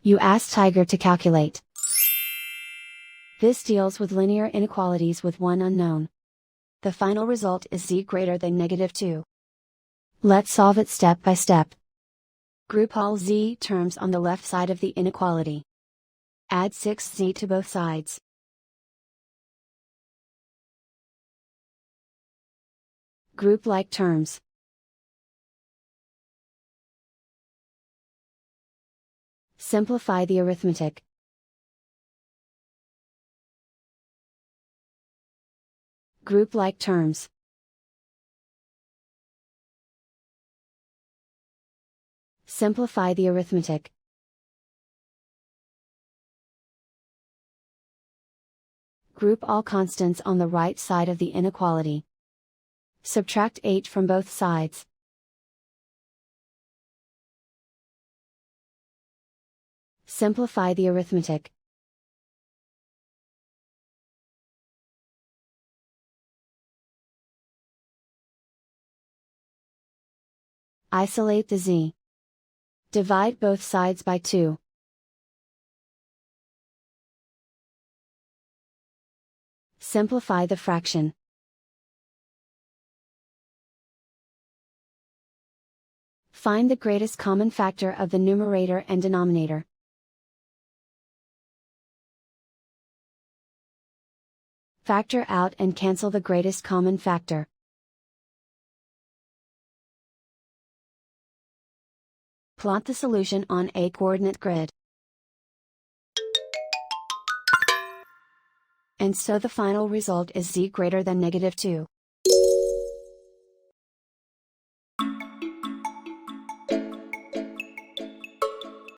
You ask Tiger to calculate. This deals with linear inequalities with one unknown. The final result is z greater than -2. Let's solve it step by step. Group all z terms on the left side of the inequality. Add 6z to both sides. Group like terms. Simplify the arithmetic. Group like terms. Simplify the arithmetic. Group all constants on the right side of the inequality. Subtract 8 from both sides. Simplify the arithmetic. Isolate the z. Divide both sides by 2. Simplify the fraction. Find the greatest common factor of the numerator and denominator. Factor out and cancel the greatest common factor. Plot the solution on a coordinate grid. And so the final result is z greater than -2.